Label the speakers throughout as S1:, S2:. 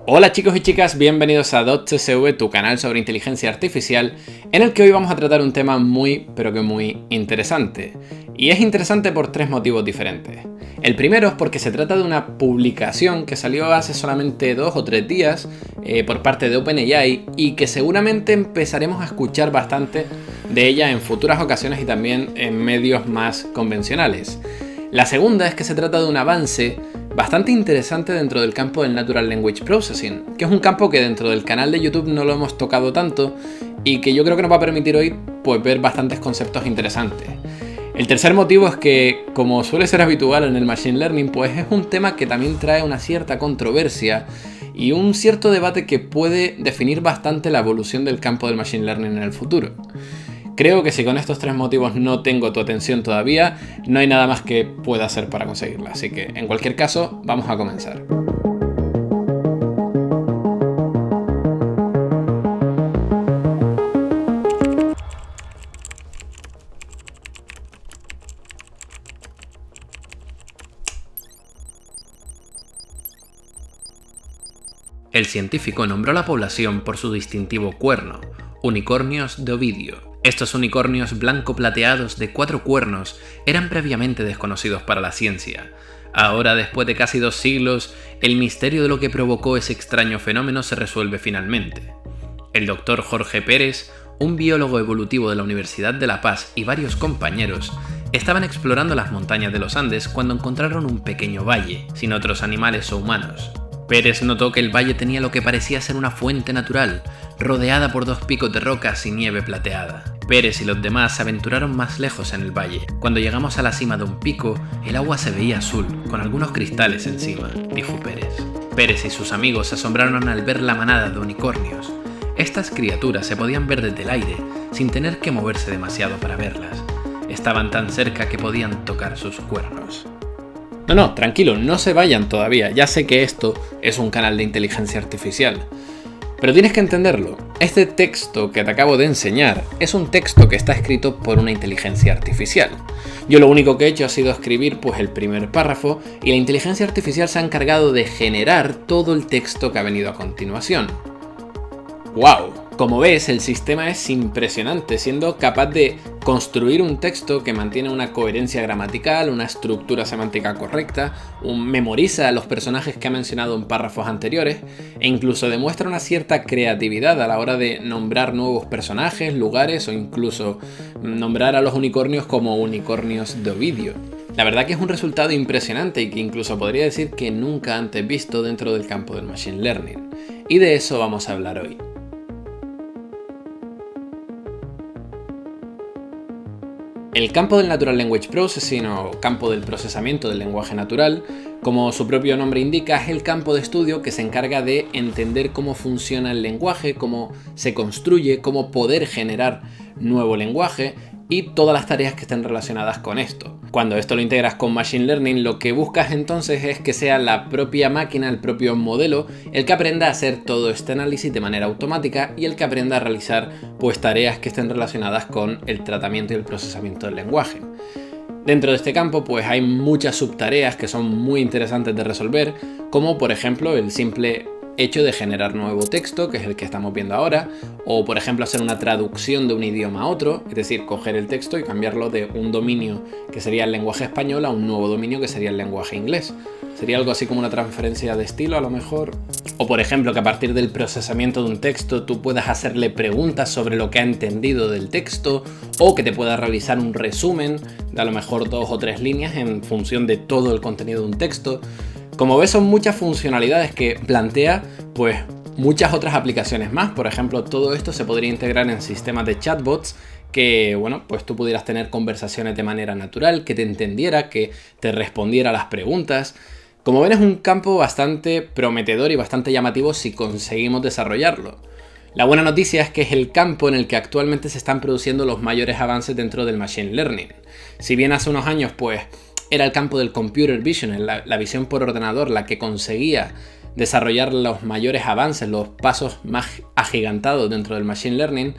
S1: Hola chicos y chicas, bienvenidos a DotSV, tu canal sobre inteligencia artificial, en el que hoy vamos a tratar un tema muy interesante. Y es interesante por tres motivos diferentes. El primero es porque se trata de una publicación que salió hace solamente 2 o 3 días por parte de OpenAI y que seguramente empezaremos a escuchar bastante de ella en futuras ocasiones y también en medios más convencionales. La segunda es que se trata de un avance bastante interesante dentro del campo del Natural Language Processing, que es un campo que dentro del canal de YouTube no lo hemos tocado tanto y que yo creo que nos va a permitir hoy ver bastantes conceptos interesantes. El tercer motivo es que, como suele ser habitual en el Machine Learning, pues es un tema que también trae una cierta controversia y un cierto debate que puede definir bastante la evolución del campo del Machine Learning en el futuro. Creo que si con estos tres motivos no tengo tu atención todavía, no hay nada más que pueda hacer para conseguirla. Así que, en cualquier caso, vamos a comenzar. El científico nombró a la población por su distintivo cuerno, unicornios de Ovidio. Estos unicornios blanco-plateados de 4 cuernos eran previamente desconocidos para la ciencia. Ahora, después de casi 2 siglos, el misterio de lo que provocó ese extraño fenómeno se resuelve finalmente. El doctor Jorge Pérez, un biólogo evolutivo de la Universidad de La Paz y varios compañeros, estaban explorando las montañas de los Andes cuando encontraron un pequeño valle, sin otros animales o humanos. Pérez notó que el valle tenía lo que parecía ser una fuente natural, rodeada por 2 picos de rocas y nieve plateada. Pérez y los demás se aventuraron más lejos en el valle. Cuando llegamos a la cima de un pico, el agua se veía azul, con algunos cristales encima, dijo Pérez. Pérez y sus amigos se asombraron al ver la manada de unicornios. Estas criaturas se podían ver desde el aire, sin tener que moverse demasiado para verlas. Estaban tan cerca que podían tocar sus cuernos. No, tranquilo, no se vayan todavía, ya sé que esto es un canal de inteligencia artificial. Pero tienes que entenderlo, este texto que te acabo de enseñar es un texto que está escrito por una inteligencia artificial. Yo lo único que he hecho ha sido escribir el primer párrafo y la inteligencia artificial se ha encargado de generar todo el texto que ha venido a continuación. ¡Wow! Como ves, el sistema es impresionante, siendo capaz de construir un texto que mantiene una coherencia gramatical, una estructura semántica correcta, memoriza a los personajes que ha mencionado en párrafos anteriores e incluso demuestra una cierta creatividad a la hora de nombrar nuevos personajes, lugares o incluso nombrar a los unicornios como unicornios de Ovidio. La verdad que es un resultado impresionante y que incluso podría decir que nunca antes visto dentro del campo del Machine Learning. Y de eso vamos a hablar hoy. El campo del Natural Language Processing o campo del procesamiento del lenguaje natural, como su propio nombre indica, es el campo de estudio que se encarga de entender cómo funciona el lenguaje, cómo se construye, cómo poder generar nuevo lenguaje y todas las tareas que estén relacionadas con esto. Cuando esto lo integras con Machine Learning, lo que buscas entonces es que sea la propia máquina, el propio modelo, el que aprenda a hacer todo este análisis de manera automática y el que aprenda a realizar tareas que estén relacionadas con el tratamiento y el procesamiento del lenguaje. Dentro de este campo hay muchas subtareas que son muy interesantes de resolver, como por ejemplo el simple hecho de generar nuevo texto, que es el que estamos viendo ahora, o por ejemplo hacer una traducción de un idioma a otro, es decir, coger el texto y cambiarlo de un dominio que sería el lenguaje español a un nuevo dominio que sería el lenguaje inglés. Sería algo así como una transferencia de estilo a lo mejor. O por ejemplo que a partir del procesamiento de un texto tú puedas hacerle preguntas sobre lo que ha entendido del texto, o que te pueda realizar un resumen de a lo mejor 2 o 3 líneas en función de todo el contenido de un texto. Como ves, son muchas funcionalidades que plantea muchas otras aplicaciones más. Por ejemplo, todo esto se podría integrar en sistemas de chatbots que, tú pudieras tener conversaciones de manera natural, que te entendiera, que te respondiera a las preguntas. Como ven, es un campo bastante prometedor y bastante llamativo si conseguimos desarrollarlo. La buena noticia es que es el campo en el que actualmente se están produciendo los mayores avances dentro del Machine Learning. Si bien hace unos años, era el campo del Computer Vision, la visión por ordenador, la que conseguía desarrollar los mayores avances, los pasos más agigantados dentro del Machine Learning,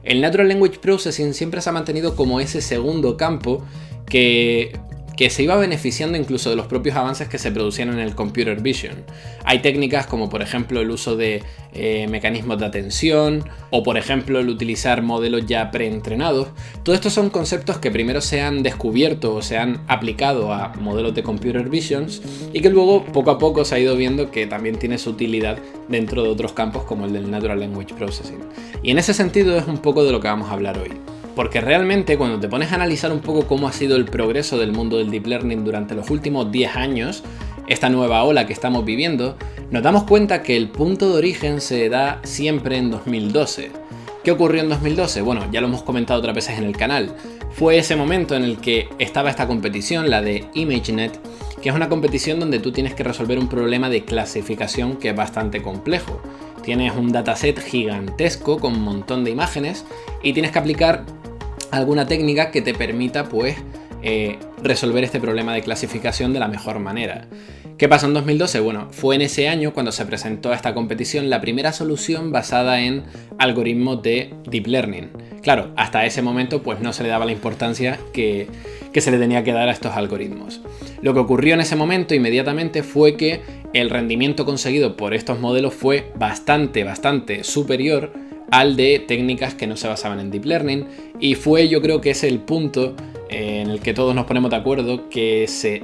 S1: el Natural Language Processing siempre se ha mantenido como ese segundo campo que que se iba beneficiando incluso de los propios avances que se producían en el computer vision. Hay técnicas como por ejemplo el uso de mecanismos de atención o por ejemplo el utilizar modelos ya preentrenados. Todo esto son conceptos que primero se han descubierto o se han aplicado a modelos de computer visions y que luego poco a poco se ha ido viendo que también tiene su utilidad dentro de otros campos como el del Natural Language Processing. Y en ese sentido es un poco de lo que vamos a hablar hoy. Porque realmente cuando te pones a analizar un poco cómo ha sido el progreso del mundo del Deep Learning durante los últimos 10 años, esta nueva ola que estamos viviendo, nos damos cuenta que el punto de origen se da siempre en 2012. ¿Qué ocurrió en 2012? Bueno, ya lo hemos comentado otras veces en el canal. Fue ese momento en el que estaba esta competición, la de ImageNet, que es una competición donde tú tienes que resolver un problema de clasificación que es bastante complejo. Tienes un dataset gigantesco con un montón de imágenes y tienes que aplicar alguna técnica que te permita pues resolver este problema de clasificación de la mejor manera. ¿Qué pasó en 2012? Bueno, fue en ese año cuando se presentó a esta competición la primera solución basada en algoritmos de Deep Learning. Claro, hasta ese momento pues no se le daba la importancia que se le tenía que dar a estos algoritmos. Lo que ocurrió en ese momento inmediatamente fue que el rendimiento conseguido por estos modelos fue bastante superior al de técnicas que no se basaban en Deep Learning y yo creo que es el punto en el que todos nos ponemos de acuerdo que se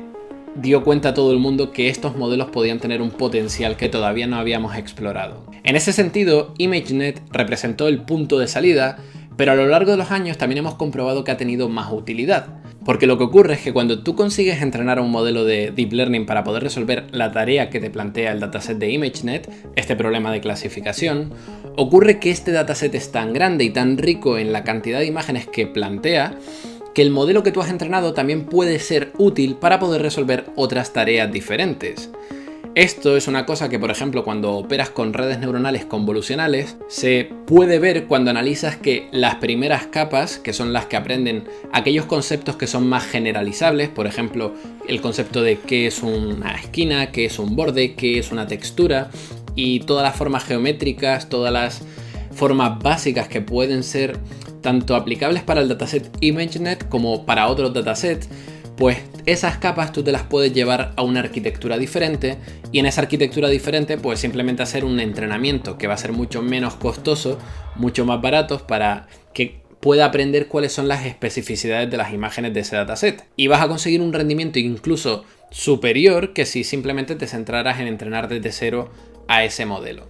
S1: dio cuenta todo el mundo que estos modelos podían tener un potencial que todavía no habíamos explorado. En ese sentido, ImageNet representó el punto de salida, pero a lo largo de los años también hemos comprobado que ha tenido más utilidad. Porque lo que ocurre es que cuando tú consigues entrenar a un modelo de Deep Learning para poder resolver la tarea que te plantea el dataset de ImageNet, este problema de clasificación, ocurre que este dataset es tan grande y tan rico en la cantidad de imágenes que plantea, que el modelo que tú has entrenado también puede ser útil para poder resolver otras tareas diferentes. Esto es una cosa que, por ejemplo, cuando operas con redes neuronales convolucionales, se puede ver cuando analizas que las primeras capas, que son las que aprenden aquellos conceptos que son más generalizables, por ejemplo, el concepto de qué es una esquina, qué es un borde, qué es una textura, y todas las formas geométricas, todas las formas básicas que pueden ser tanto aplicables para el dataset ImageNet como para otros datasets, pues esas capas tú te las puedes llevar a una arquitectura diferente y en esa arquitectura diferente pues simplemente hacer un entrenamiento que va a ser mucho menos costoso, mucho más barato para que pueda aprender cuáles son las especificidades de las imágenes de ese dataset. Y vas a conseguir un rendimiento incluso superior que si simplemente te centraras en entrenar desde cero a ese modelo.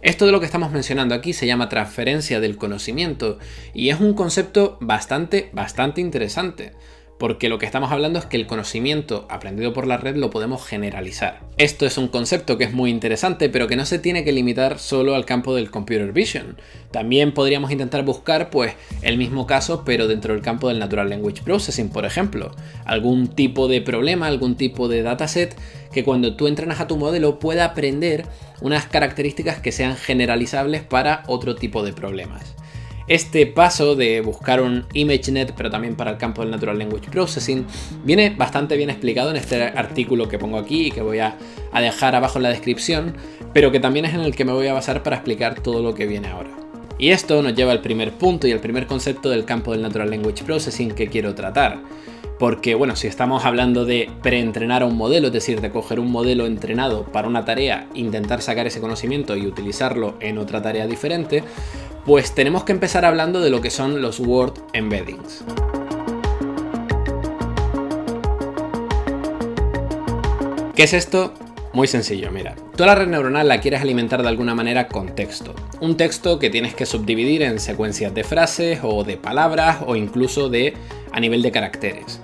S1: Esto de lo que estamos mencionando aquí se llama transferencia del conocimiento y es un concepto bastante interesante. Porque lo que estamos hablando es que el conocimiento aprendido por la red lo podemos generalizar. Esto es un concepto que es muy interesante, pero que no se tiene que limitar solo al campo del computer vision. También podríamos intentar buscar pues el mismo caso, pero dentro del campo del Natural Language Processing, por ejemplo. Algún tipo de problema, algún tipo de dataset que cuando tú entrenas a tu modelo pueda aprender unas características que sean generalizables para otro tipo de problemas. Este paso de buscar un ImageNet, pero también para el campo del Natural Language Processing, viene bastante bien explicado en este artículo que pongo aquí y que voy a dejar abajo en la descripción, pero que también es en el que me voy a basar para explicar todo lo que viene ahora. Y esto nos lleva al primer punto y al primer concepto del campo del Natural Language Processing que quiero tratar. Porque, bueno, si estamos hablando de preentrenar a un modelo, es decir, de coger un modelo entrenado para una tarea, intentar sacar ese conocimiento y utilizarlo en otra tarea diferente, pues tenemos que empezar hablando de lo que son los Word Embeddings. ¿Qué es esto? Muy sencillo, mira. Tú a la red neuronal la quieres alimentar de alguna manera con texto. Un texto que tienes que subdividir en secuencias de frases o de palabras o incluso a nivel de caracteres.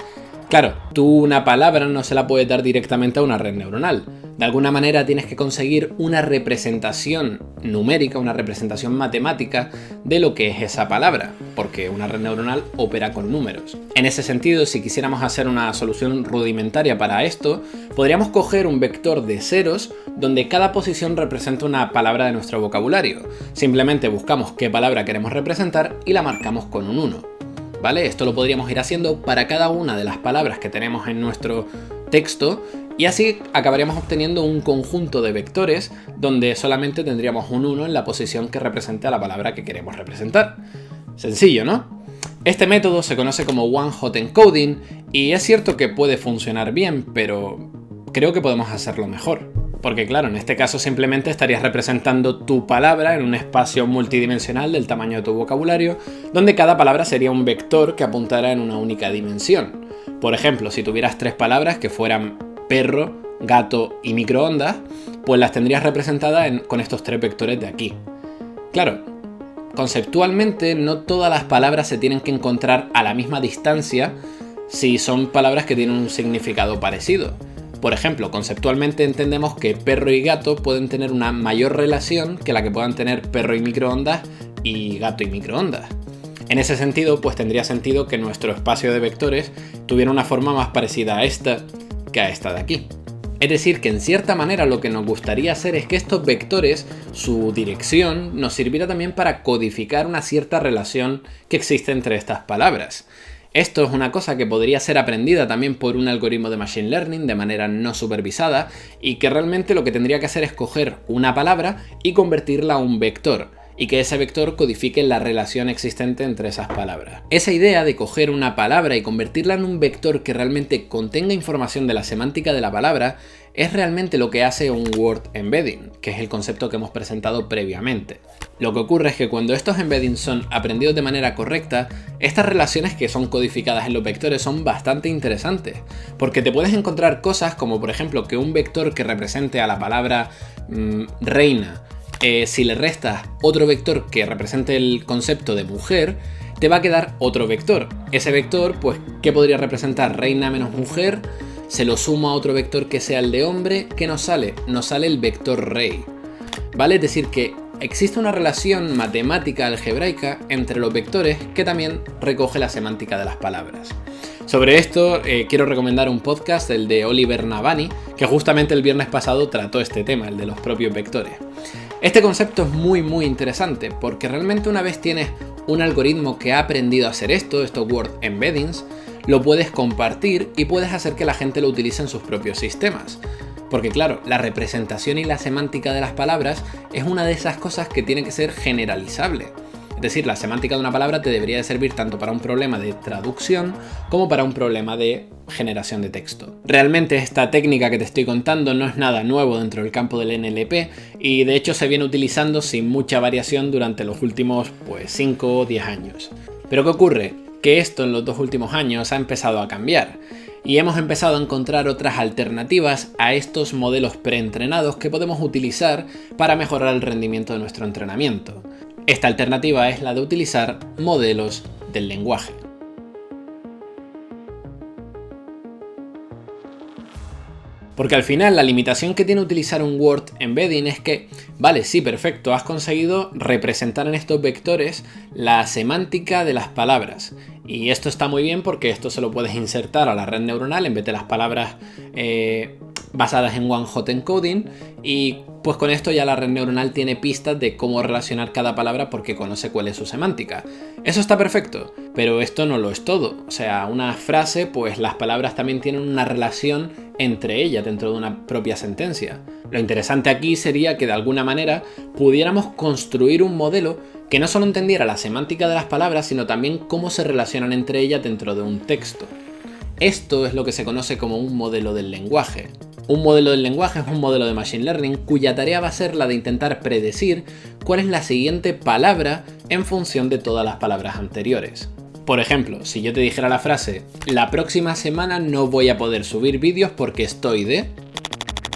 S1: Claro, tú una palabra no se la puedes dar directamente a una red neuronal. De alguna manera tienes que conseguir una representación numérica, una representación matemática de lo que es esa palabra, porque una red neuronal opera con números. En ese sentido, si quisiéramos hacer una solución rudimentaria para esto, podríamos coger un vector de ceros donde cada posición representa una palabra de nuestro vocabulario. Simplemente buscamos qué palabra queremos representar y la marcamos con un 1. ¿Vale? Esto lo podríamos ir haciendo para cada una de las palabras que tenemos en nuestro texto y así acabaríamos obteniendo un conjunto de vectores donde solamente tendríamos un 1 en la posición que represente a la palabra que queremos representar. Sencillo, ¿no? Este método se conoce como one-hot encoding y es cierto que puede funcionar bien, pero creo que podemos hacerlo mejor. Porque claro, en este caso simplemente estarías representando tu palabra en un espacio multidimensional del tamaño de tu vocabulario, donde cada palabra sería un vector que apuntara en una única dimensión. Por ejemplo, si tuvieras 3 palabras que fueran perro, gato y microondas, pues las tendrías representadas con estos 3 vectores de aquí. Claro, conceptualmente no todas las palabras se tienen que encontrar a la misma distancia si son palabras que tienen un significado parecido. Por ejemplo, conceptualmente entendemos que perro y gato pueden tener una mayor relación que la que puedan tener perro y microondas y gato y microondas. En ese sentido, pues tendría sentido que nuestro espacio de vectores tuviera una forma más parecida a esta que a esta de aquí. Es decir, que en cierta manera lo que nos gustaría hacer es que estos vectores, su dirección, nos sirviera también para codificar una cierta relación que existe entre estas palabras. Esto es una cosa que podría ser aprendida también por un algoritmo de Machine Learning de manera no supervisada y que realmente lo que tendría que hacer es coger una palabra y convertirla a un vector y que ese vector codifique la relación existente entre esas palabras. Esa idea de coger una palabra y convertirla en un vector que realmente contenga información de la semántica de la palabra es realmente lo que hace un word embedding, que es el concepto que hemos presentado previamente. Lo que ocurre es que cuando estos embeddings son aprendidos de manera correcta, estas relaciones que son codificadas en los vectores son bastante interesantes, porque te puedes encontrar cosas como por ejemplo que un vector que represente a la palabra reina, si le restas otro vector que represente el concepto de mujer, te va a quedar otro vector. Ese vector, pues, ¿qué podría representar? Reina menos mujer, se lo sumo a otro vector que sea el de hombre, ¿qué nos sale? Nos sale el vector rey, ¿vale? Es decir, que existe una relación matemática algebraica entre los vectores que también recoge la semántica de las palabras. Sobre esto quiero recomendar un podcast, el de Oliver Navani, que justamente el viernes pasado trató este tema, el de los propios vectores. Este concepto es muy interesante porque realmente una vez tienes un algoritmo que ha aprendido a hacer estos word embeddings, lo puedes compartir y puedes hacer que la gente lo utilice en sus propios sistemas. Porque claro, la representación y la semántica de las palabras es una de esas cosas que tiene que ser generalizable. Es decir, la semántica de una palabra te debería de servir tanto para un problema de traducción como para un problema de generación de texto. Realmente esta técnica que te estoy contando no es nada nuevo dentro del campo del NLP y de hecho se viene utilizando sin mucha variación durante los últimos 5 o 10 años. Pero ¿qué ocurre? Que esto en los 2 últimos años ha empezado a cambiar y hemos empezado a encontrar otras alternativas a estos modelos preentrenados que podemos utilizar para mejorar el rendimiento de nuestro entrenamiento. Esta alternativa es la de utilizar modelos del lenguaje. Porque al final la limitación que tiene utilizar un word embedding es que, vale, sí, perfecto, has conseguido representar en estos vectores la semántica de las palabras. Y esto está muy bien porque esto se lo puedes insertar a la red neuronal en vez de las palabras basadas en one-hot encoding y pues con esto ya la red neuronal tiene pistas de cómo relacionar cada palabra porque conoce cuál es su semántica. Eso está perfecto, pero esto no lo es todo. O sea, una frase, pues las palabras también tienen una relación entre ellas dentro de una propia sentencia. Lo interesante aquí sería que de alguna manera pudiéramos construir un modelo que no solo entendiera la semántica de las palabras, sino también cómo se relacionan entre ellas dentro de un texto. Esto es lo que se conoce como un modelo del lenguaje. Un modelo del lenguaje es un modelo de Machine Learning cuya tarea va a ser la de intentar predecir cuál es la siguiente palabra en función de todas las palabras anteriores. Por ejemplo, si yo te dijera la frase "la próxima semana no voy a poder subir vídeos porque estoy de..",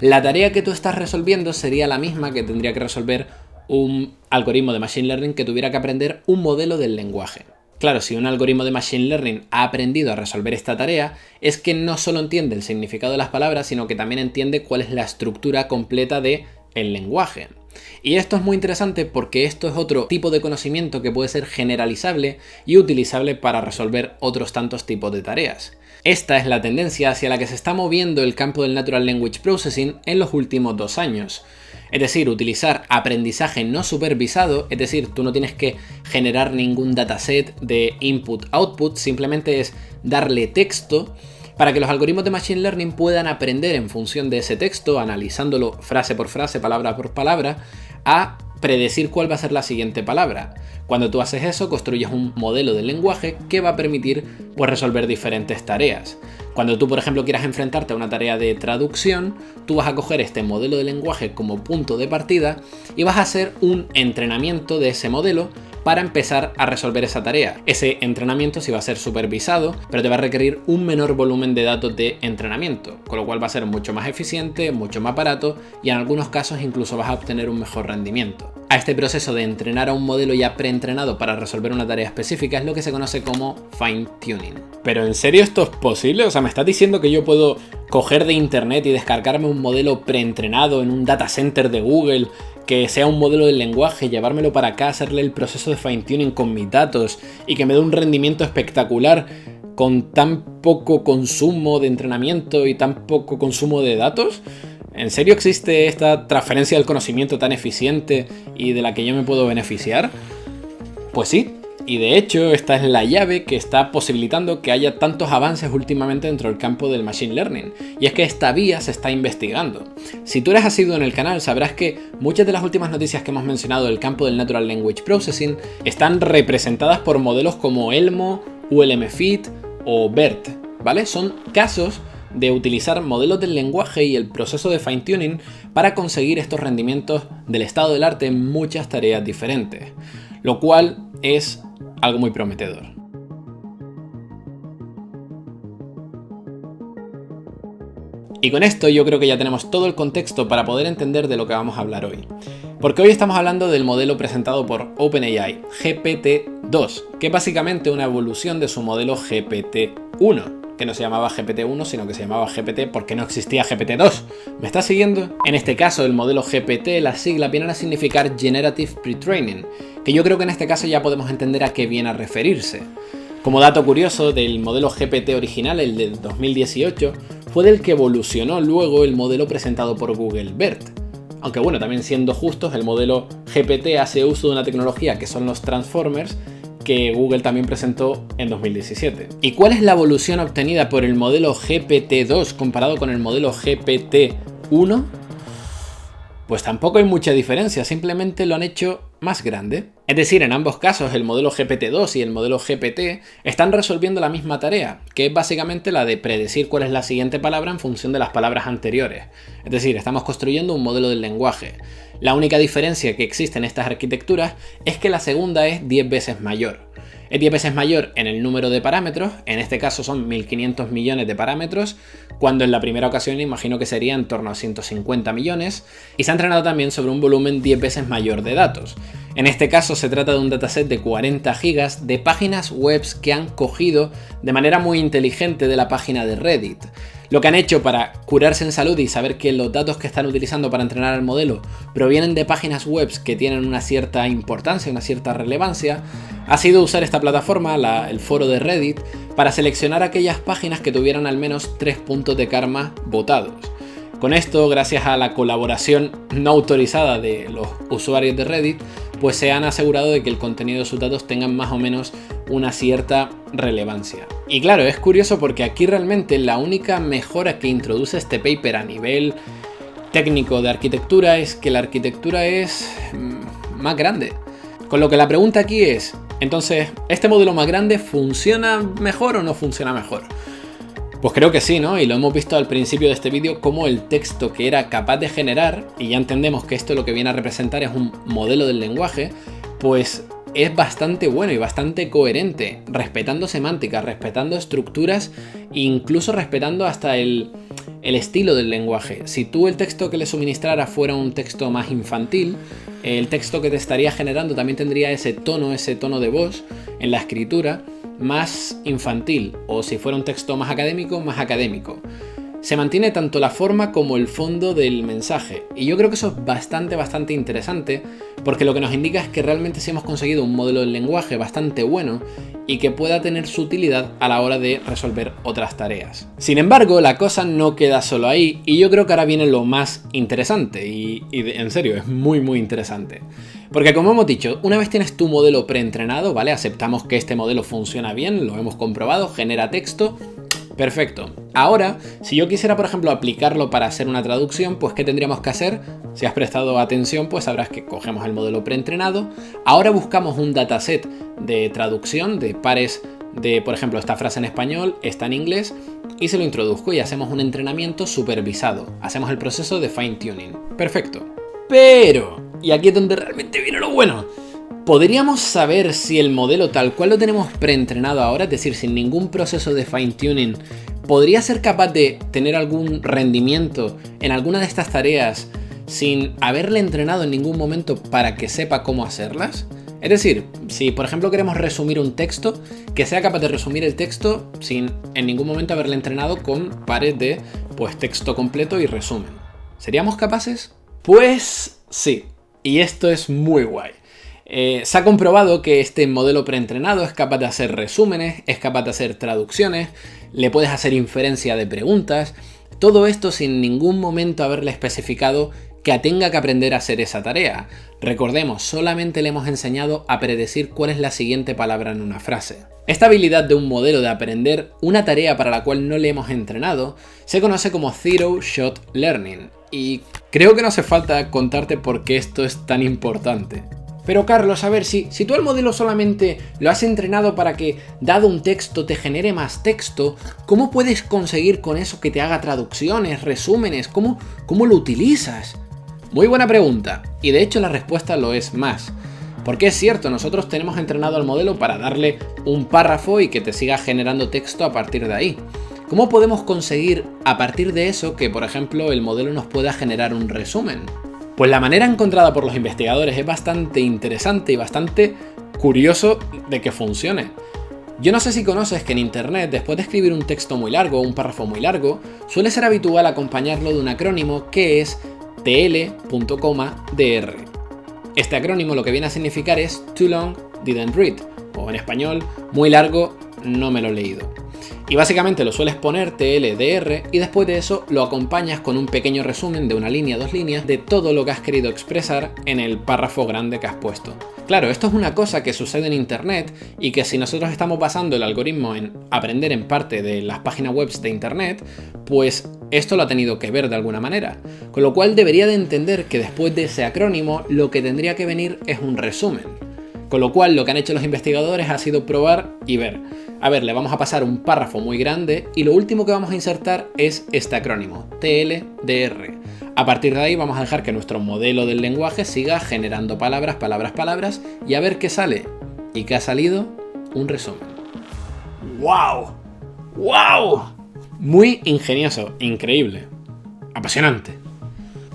S1: la tarea que tú estás resolviendo sería la misma que tendría que resolver un algoritmo de Machine Learning que tuviera que aprender un modelo del lenguaje. Claro, si un algoritmo de Machine Learning ha aprendido a resolver esta tarea, es que no solo entiende el significado de las palabras, sino que también entiende cuál es la estructura completa del lenguaje. Y esto es muy interesante porque esto es otro tipo de conocimiento que puede ser generalizable y utilizable para resolver otros tantos tipos de tareas. Esta es la tendencia hacia la que se está moviendo el campo del Natural Language Processing en los últimos 2 años. Es decir, utilizar aprendizaje no supervisado, es decir, tú no tienes que generar ningún dataset de input-output, simplemente es darle texto para que los algoritmos de Machine Learning puedan aprender en función de ese texto, analizándolo frase por frase, palabra por palabra, a predecir cuál va a ser la siguiente palabra. Cuando tú haces eso, construyes un modelo del lenguaje que va a permitir pues, resolver diferentes tareas. Cuando tú, por ejemplo, quieras enfrentarte a una tarea de traducción, tú vas a coger este modelo de lenguaje como punto de partida y vas a hacer un entrenamiento de ese modelo para empezar a resolver esa tarea. Ese entrenamiento sí va a ser supervisado, pero te va a requerir un menor volumen de datos de entrenamiento, con lo cual va a ser mucho más eficiente, mucho más barato y en algunos casos incluso vas a obtener un mejor rendimiento. A este proceso de entrenar a un modelo ya preentrenado para resolver una tarea específica es lo que se conoce como fine tuning. ¿Pero en serio esto es posible? O sea, ¿me estás diciendo que yo puedo coger de internet y descargarme un modelo preentrenado en un data center de Google que sea un modelo del lenguaje, llevármelo para acá, hacerle el proceso de fine tuning con mis datos y que me dé un rendimiento espectacular con tan poco consumo de entrenamiento y tan poco consumo de datos? ¿En serio existe esta transferencia del conocimiento tan eficiente y de la que yo me puedo beneficiar? Pues sí. Y de hecho, esta es la llave que está posibilitando que haya tantos avances últimamente dentro del campo del Machine Learning. Y es que esta vía se está investigando. Si tú eres asiduo en el canal, sabrás que muchas de las últimas noticias que hemos mencionado del campo del Natural Language Processing están representadas por modelos como Elmo, ULMFit o BERT, ¿vale? Son casos de utilizar modelos del lenguaje y el proceso de fine-tuning para conseguir estos rendimientos del estado del arte en muchas tareas diferentes. Lo cual es algo muy prometedor. Y con esto yo creo que ya tenemos todo el contexto para poder entender de lo que vamos a hablar hoy. Porque hoy estamos hablando del modelo presentado por OpenAI, GPT-2, que es básicamente una evolución de su modelo GPT-1. Que no se llamaba GPT-1, sino que se llamaba GPT porque no existía GPT-2. ¿Me estás siguiendo? En este caso, el modelo GPT, la sigla, vienen a significar Generative Pre-Training, que yo creo que en este caso ya podemos entender a qué viene a referirse. Como dato curioso, del modelo GPT original, el del 2018, fue del que evolucionó luego el modelo presentado por Google, BERT. Aunque bueno, también siendo justos, el modelo GPT hace uso de una tecnología que son los Transformers, que Google también presentó en 2017. ¿Y cuál es la evolución obtenida por el modelo GPT-2 comparado con el modelo GPT-1? Pues tampoco hay mucha diferencia, simplemente lo han hecho más grande. Es decir, en ambos casos el modelo GPT-2 y el modelo GPT están resolviendo la misma tarea, que es básicamente la de predecir cuál es la siguiente palabra en función de las palabras anteriores. Es decir, estamos construyendo un modelo del lenguaje. La única diferencia que existe en estas arquitecturas es que la segunda es 10 veces mayor. Es 10 veces mayor en el número de parámetros, en este caso son 1500 millones de parámetros, cuando en la primera ocasión imagino que sería en torno a 150 millones, y se ha entrenado también sobre un volumen 10 veces mayor de datos. En este caso se trata de un dataset de 40 gigas de páginas web que han cogido de manera muy inteligente de la página de Reddit. Lo que han hecho para curarse en salud y saber que los datos que están utilizando para entrenar al modelo provienen de páginas web que tienen una cierta importancia, una cierta relevancia, ha sido usar esta plataforma, el foro de Reddit, para seleccionar aquellas páginas que tuvieran al menos 3 puntos de karma votados. Con esto, gracias a la colaboración no autorizada de los usuarios de Reddit, pues se han asegurado de que el contenido de sus datos tengan más o menos una cierta relevancia. Y claro, es curioso porque aquí realmente la única mejora que introduce este paper a nivel técnico de arquitectura es que la arquitectura es más grande. Con lo que la pregunta aquí es, entonces, ¿este modelo más grande funciona mejor o no funciona mejor? Pues creo que sí, ¿no? Y lo hemos visto al principio de este vídeo, cómo el texto que era capaz de generar, y ya entendemos que esto lo que viene a representar es un modelo del lenguaje, pues es bastante bueno y bastante coherente, respetando semántica, respetando estructuras e incluso respetando hasta el estilo del lenguaje. Si tú el texto que le suministrara fuera un texto más infantil, el texto que te estaría generando también tendría ese tono de voz en la escritura, más infantil, o si fuera un texto más académico, más académico. Se mantiene tanto la forma como el fondo del mensaje, y yo creo que eso es bastante interesante, porque lo que nos indica es que realmente sí hemos conseguido un modelo del lenguaje bastante bueno y que pueda tener su utilidad a la hora de resolver otras tareas. Sin embargo, la cosa no queda solo ahí, y yo creo que ahora viene lo más interesante, y en serio, es muy interesante. Porque como hemos dicho, una vez tienes tu modelo preentrenado, ¿vale? Aceptamos que este modelo funciona bien, lo hemos comprobado, genera texto, Perfecto. Ahora, si yo quisiera, por ejemplo, aplicarlo para hacer una traducción, pues ¿qué tendríamos que hacer? Si has prestado atención, pues sabrás que cogemos el modelo preentrenado. Ahora buscamos un dataset de traducción de pares de, por ejemplo, esta frase en español, esta en inglés, y se lo introduzco y hacemos un entrenamiento supervisado. Hacemos el proceso de fine tuning. Perfecto. Pero, y aquí es donde realmente viene lo bueno, ¿podríamos saber si el modelo tal cual lo tenemos preentrenado ahora, es decir, sin ningún proceso de fine tuning, podría ser capaz de tener algún rendimiento en alguna de estas tareas sin haberle entrenado en ningún momento para que sepa cómo hacerlas? Es decir, si por ejemplo queremos resumir un texto, que sea capaz de resumir el texto sin en ningún momento haberle entrenado con pares de pues texto completo y resumen. ¿Seríamos capaces? Pues sí, y esto es muy guay. Se ha comprobado que este modelo preentrenado es capaz de hacer resúmenes, es capaz de hacer traducciones, le puedes hacer inferencia de preguntas, todo esto sin ningún momento haberle especificado que tenga que aprender a hacer esa tarea. Recordemos, solamente le hemos enseñado a predecir cuál es la siguiente palabra en una frase. Esta habilidad de un modelo de aprender una tarea para la cual no le hemos entrenado se conoce como Zero Shot Learning, y creo que no hace falta contarte por qué esto es tan importante. Pero Carlos, a ver, si tú al modelo solamente lo has entrenado para que, dado un texto, te genere más texto, ¿cómo puedes conseguir con eso que te haga traducciones, resúmenes? ¿Cómo lo utilizas? Muy buena pregunta, y de hecho la respuesta lo es más. Porque es cierto, nosotros tenemos entrenado al modelo para darle un párrafo y que te siga generando texto a partir de ahí. ¿Cómo podemos conseguir a partir de eso que, por ejemplo, el modelo nos pueda generar un resumen? Pues la manera encontrada por los investigadores es bastante interesante y bastante curioso de que funcione. Yo no sé si conoces que en internet, después de escribir un texto muy largo o un párrafo muy largo, suele ser habitual acompañarlo de un acrónimo que es TL.dr. Este acrónimo lo que viene a significar es Too long, didn't read, o en español, muy largo, no me lo he leído. Y básicamente lo sueles poner TLDR y después de eso lo acompañas con un pequeño resumen de una línea, 2 líneas de todo lo que has querido expresar en el párrafo grande que has puesto. Claro, esto es una cosa que sucede en internet y que si nosotros estamos basando el algoritmo en aprender en parte de las páginas web de internet, pues esto lo ha tenido que ver de alguna manera. Con lo cual debería de entender que después de ese acrónimo lo que tendría que venir es un resumen. Con lo cual lo que han hecho los investigadores ha sido probar y ver. A ver, le vamos a pasar un párrafo muy grande y lo último que vamos a insertar es este acrónimo, TLDR. A partir de ahí vamos a dejar que nuestro modelo del lenguaje siga generando palabras y a ver qué sale. ¿Y qué ha salido? Un resumen. ¡Wow! ¡Wow! Muy ingenioso, increíble, apasionante.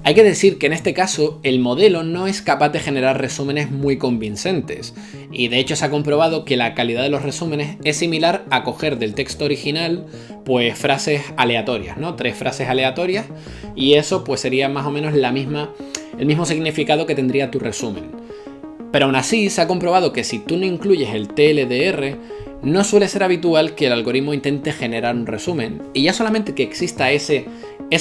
S1: Hay que decir que en este caso el modelo no es capaz de generar resúmenes muy convincentes y de hecho se ha comprobado que la calidad de los resúmenes es similar a coger del texto original pues frases aleatorias, ¿no? 3 frases aleatorias y eso pues sería más o menos el mismo significado que tendría tu resumen. Pero aún así se ha comprobado que si tú no incluyes el TLDR no suele ser habitual que el algoritmo intente generar un resumen y ya solamente que exista ese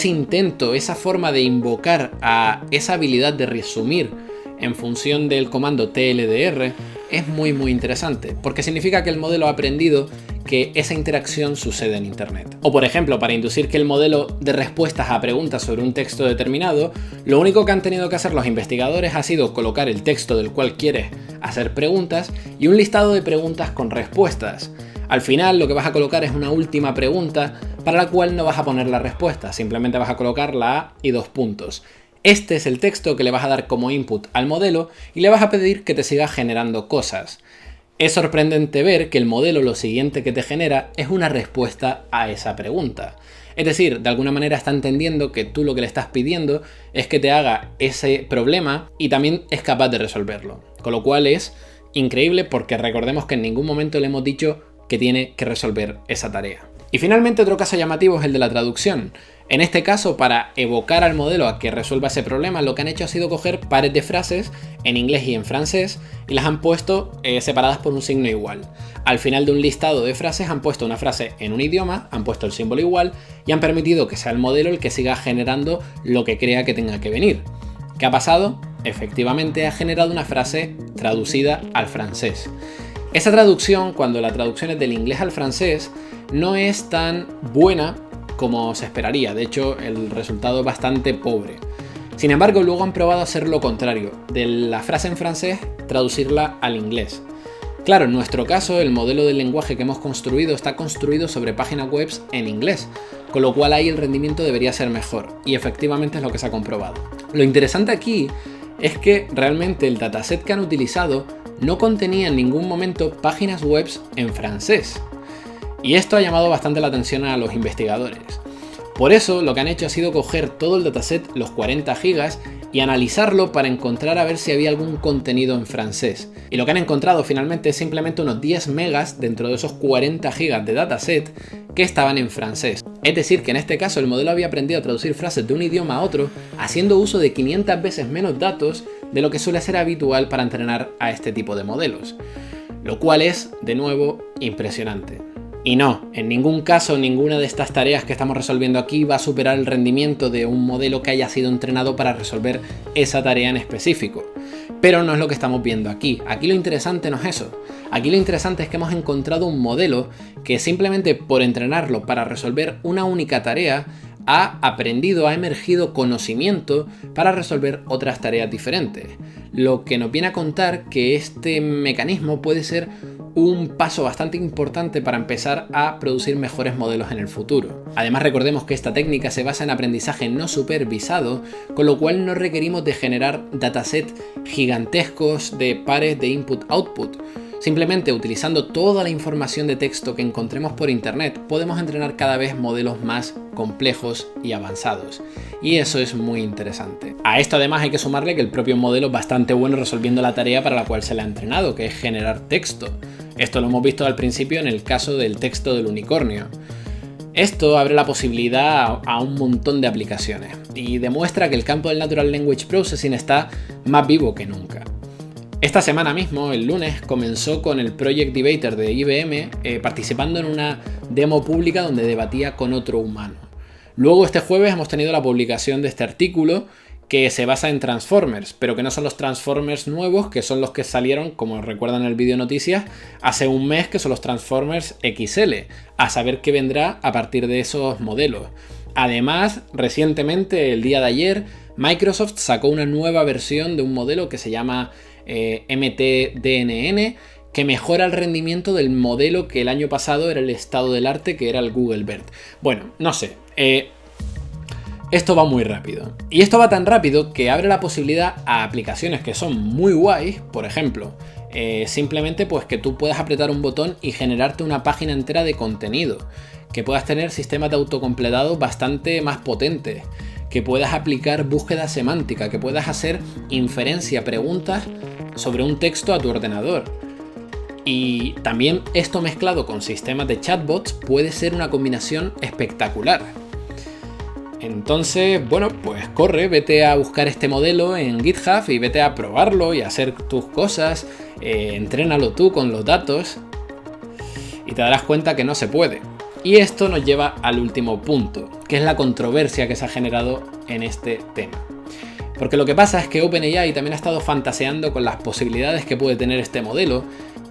S1: intento, esa forma de invocar a esa habilidad de resumir en función del comando TLDR es muy interesante, porque significa que el modelo ha aprendido que esa interacción sucede en internet. O por ejemplo, para inducir que el modelo de respuestas a preguntas sobre un texto determinado, lo único que han tenido que hacer los investigadores ha sido colocar el texto del cual quieres hacer preguntas y un listado de preguntas con respuestas. Al final lo que vas a colocar es una última pregunta para la cual no vas a poner la respuesta, simplemente vas a colocar la A y 2 puntos. Este es el texto que le vas a dar como input al modelo y le vas a pedir que te siga generando cosas. Es sorprendente ver que el modelo lo siguiente que te genera es una respuesta a esa pregunta. Es decir, de alguna manera está entendiendo que tú lo que le estás pidiendo es que te haga ese problema y también es capaz de resolverlo. Con lo cual es increíble porque recordemos que en ningún momento le hemos dicho que tiene que resolver esa tarea. Y finalmente otro caso llamativo es el de la traducción. En este caso, para evocar al modelo a que resuelva ese problema, lo que han hecho ha sido coger pares de frases en inglés y en francés y las han puesto separadas por un signo igual. Al final de un listado de frases han puesto una frase en un idioma, han puesto el símbolo igual y han permitido que sea el modelo el que siga generando lo que crea que tenga que venir. ¿Qué ha pasado? Efectivamente ha generado una frase traducida al francés. Esa traducción, cuando la traducción es del inglés al francés, no es tan buena como se esperaría. De hecho, el resultado es bastante pobre. Sin embargo, luego han probado hacer lo contrario, de la frase en francés traducirla al inglés. Claro, en nuestro caso, el modelo del lenguaje que hemos construido está construido sobre páginas web en inglés, con lo cual ahí el rendimiento debería ser mejor, y efectivamente es lo que se ha comprobado. Lo interesante aquí es que realmente el dataset que han utilizado no contenía en ningún momento páginas web en francés. Y esto ha llamado bastante la atención a los investigadores. Por eso lo que han hecho ha sido coger todo el dataset, los 40 gigas, y analizarlo para encontrar a ver si había algún contenido en francés. Y lo que han encontrado finalmente es simplemente unos 10 megas dentro de esos 40 gigas de dataset que estaban en francés. Es decir, que en este caso el modelo había aprendido a traducir frases de un idioma a otro haciendo uso de 500 veces menos datos de lo que suele ser habitual para entrenar a este tipo de modelos. Lo cual es, de nuevo, impresionante. Y no, en ningún caso ninguna de estas tareas que estamos resolviendo aquí va a superar el rendimiento de un modelo que haya sido entrenado para resolver esa tarea en específico. Pero no es lo que estamos viendo aquí. Aquí lo interesante no es eso. Aquí lo interesante es que hemos encontrado un modelo que simplemente por entrenarlo para resolver una única tarea ha aprendido, ha emergido conocimiento para resolver otras tareas diferentes. Lo que nos viene a contar que este mecanismo puede ser un paso bastante importante para empezar a producir mejores modelos en el futuro. Además, recordemos que esta técnica se basa en aprendizaje no supervisado, con lo cual no requerimos de generar datasets gigantescos de pares de input-output. Simplemente utilizando toda la información de texto que encontremos por internet, podemos entrenar cada vez modelos más complejos y avanzados. Y eso es muy interesante. A esto además hay que sumarle que el propio modelo es bastante bueno resolviendo la tarea para la cual se le ha entrenado, que es generar texto. Esto lo hemos visto al principio en el caso del texto del unicornio. Esto abre la posibilidad a un montón de aplicaciones y demuestra que el campo del Natural Language Processing está más vivo que nunca. Esta semana mismo, el lunes, comenzó con el Project Debater de IBM participando en una demo pública donde debatía con otro humano. Luego este jueves hemos tenido la publicación de este artículo que se basa en Transformers, pero que no son los Transformers nuevos, que son los que salieron, como recuerdan en el vídeo noticias, hace un mes, que son los Transformers XL, a saber qué vendrá a partir de esos modelos. Además, recientemente, el día de ayer, Microsoft sacó una nueva versión de un modelo que se llama MTDNN, que mejora el rendimiento del modelo que el año pasado era el estado del arte, que era el Google BERT. Bueno, no sé, esto va muy rápido. Y esto va tan rápido que abre la posibilidad a aplicaciones que son muy guays, por ejemplo, simplemente pues que tú puedas apretar un botón y generarte una página entera de contenido, que puedas tener sistemas de autocompletado bastante más potentes, que puedas aplicar búsqueda semántica, que puedas hacer inferencia, preguntas sobre un texto a tu ordenador. Y también esto mezclado con sistemas de chatbots puede ser una combinación espectacular. Entonces, bueno, pues corre, vete a buscar este modelo en GitHub y vete a probarlo y a hacer tus cosas, entrénalo tú con los datos y te darás cuenta que no se puede. Y esto nos lleva al último punto, que es la controversia que se ha generado en este tema. Porque lo que pasa es que OpenAI también ha estado fantaseando con las posibilidades que puede tener este modelo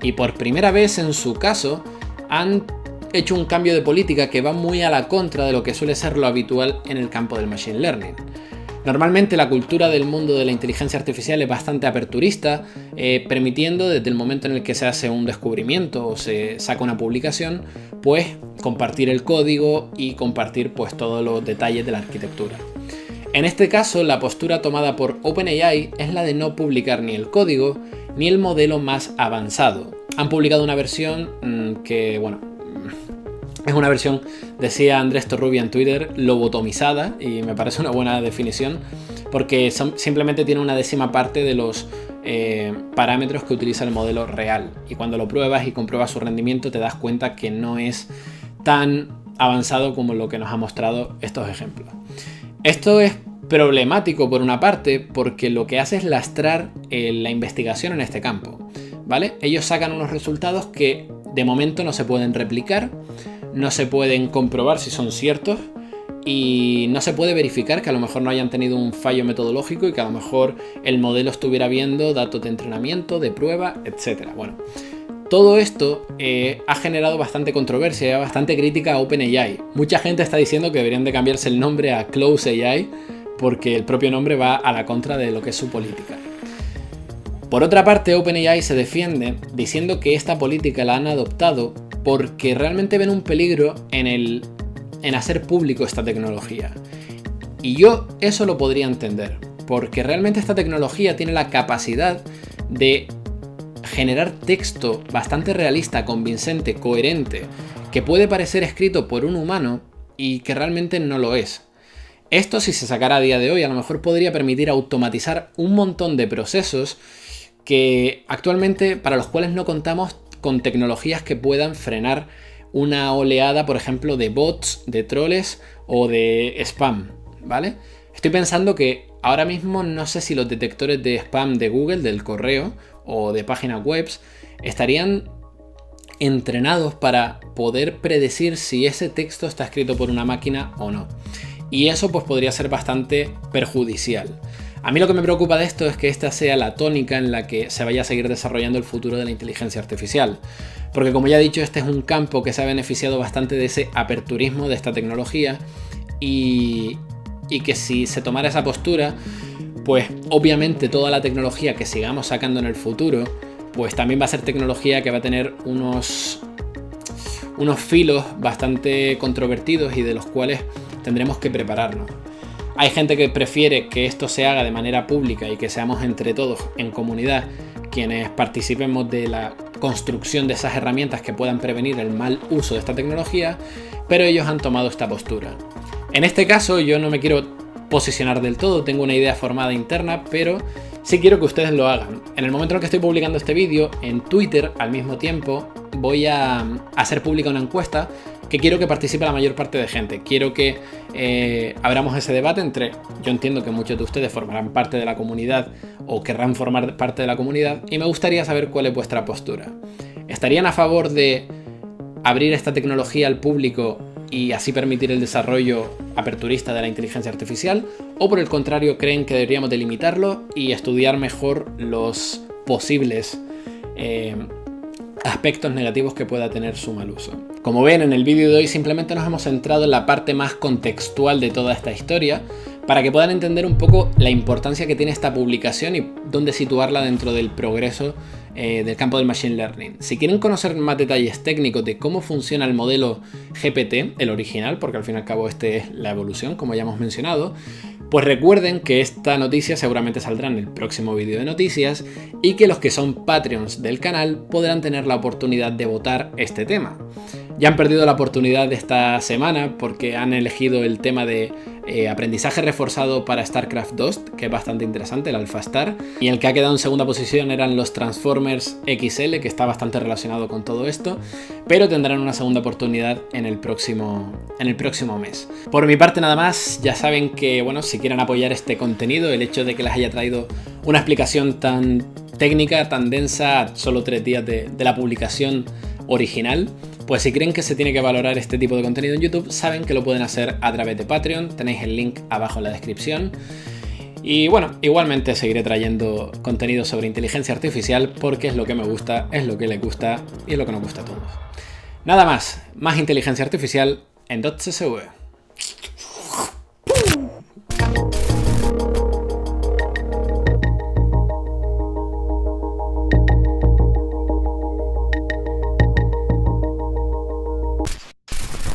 S1: y por primera vez en su caso han hecho un cambio de política que va muy a la contra de lo que suele ser lo habitual en el campo del Machine Learning. Normalmente la cultura del mundo de la inteligencia artificial es bastante aperturista, permitiendo desde el momento en el que se hace un descubrimiento o se saca una publicación, pues compartir el código y compartir pues todos los detalles de la arquitectura. En este caso, la postura tomada por OpenAI es la de no publicar ni el código ni el modelo más avanzado. Han publicado una versión que, bueno, es una versión, decía Andrés Torrubia en Twitter, lobotomizada, y me parece una buena definición, porque simplemente tiene una décima parte de los parámetros que utiliza el modelo real. Y cuando lo pruebas y compruebas su rendimiento, te das cuenta que no es tan avanzado como lo que nos ha mostrado estos ejemplos. Esto es problemático por una parte, porque lo que hace es lastrar la investigación en este campo, ¿vale? Ellos sacan unos resultados que de momento no se pueden replicar, no se pueden comprobar si son ciertos y no se puede verificar que a lo mejor no hayan tenido un fallo metodológico y que a lo mejor el modelo estuviera viendo datos de entrenamiento, de prueba, etc. Bueno,
S2: Todo esto ha generado bastante controversia, bastante crítica a OpenAI. Mucha gente está diciendo que deberían de cambiarse el nombre a Close AI porque el propio nombre va a la contra de lo que es su política. Por otra parte, OpenAI se defiende diciendo que esta política la han adoptado porque realmente ven un peligro en hacer público esta tecnología. Y yo eso lo podría entender, porque realmente esta tecnología tiene la capacidad de generar texto bastante realista, convincente, coherente, que puede parecer escrito por un humano y que realmente no lo es. Esto, si se sacara a día de hoy, a lo mejor podría permitir automatizar un montón de procesos que actualmente para los cuales no contamos con tecnologías que puedan frenar una oleada, por ejemplo, de bots, de troles o de spam, ¿vale? Estoy pensando que ahora mismo no sé si los detectores de spam de Google, del correo o de páginas web, estarían entrenados para poder predecir si ese texto está escrito por una máquina o no. Y eso pues podría ser bastante perjudicial. A mí lo que me preocupa de esto es que esta sea la tónica en la que se vaya a seguir desarrollando el futuro de la inteligencia artificial. Porque como ya he dicho, este es un campo que se ha beneficiado bastante de ese aperturismo de esta tecnología y que si se tomara esa postura, pues obviamente toda la tecnología que sigamos sacando en el futuro, pues también va a ser tecnología que va a tener unos filos bastante controvertidos y de los cuales tendremos que prepararnos. Hay gente que prefiere que esto se haga de manera pública y que seamos entre todos en comunidad quienes participemos de la construcción de esas herramientas que puedan prevenir el mal uso de esta tecnología, pero ellos han tomado esta postura. En este caso yo no me quiero posicionar del todo, tengo una idea formada interna, pero sí quiero que ustedes lo hagan. En el momento en el que estoy publicando este vídeo, en Twitter al mismo tiempo voy a hacer pública una encuesta que quiero que participe la mayor parte de gente. Quiero que abramos ese debate entre, yo entiendo que muchos de ustedes formarán parte de la comunidad o querrán formar parte de la comunidad y me gustaría saber cuál es vuestra postura. ¿Estarían a favor de abrir esta tecnología al público y así permitir el desarrollo aperturista de la inteligencia artificial? ¿O por el contrario creen que deberíamos delimitarlo y estudiar mejor los posibles aspectos negativos que pueda tener su mal uso? Como ven, en el vídeo de hoy simplemente nos hemos centrado en la parte más contextual de toda esta historia para que puedan entender un poco la importancia que tiene esta publicación y dónde situarla dentro del progreso del campo del Machine Learning. Si quieren conocer más detalles técnicos de cómo funciona el modelo GPT, el original, porque al fin y al cabo este es la evolución, como ya hemos mencionado, pues recuerden que esta noticia seguramente saldrá en el próximo vídeo de noticias y que los que son Patreons del canal podrán tener la oportunidad de votar este tema. Ya han perdido la oportunidad de esta semana porque han elegido el tema de aprendizaje reforzado para StarCraft 2, que es bastante interesante, el AlphaStar, y el que ha quedado en segunda posición eran los Transformers XL, que está bastante relacionado con todo esto, pero tendrán una segunda oportunidad en el próximo mes. Por mi parte nada más, ya saben que, bueno, si quieren apoyar este contenido, el hecho de que les haya traído una explicación tan técnica, tan densa, a solo 3 días de la publicación original, pues si creen que se tiene que valorar este tipo de contenido en YouTube, saben que lo pueden hacer a través de Patreon, tenéis el link abajo en la descripción. Y bueno, igualmente seguiré trayendo contenido sobre inteligencia artificial porque es lo que me gusta, es lo que les gusta y es lo que nos gusta a todos. Nada más inteligencia artificial en .csv.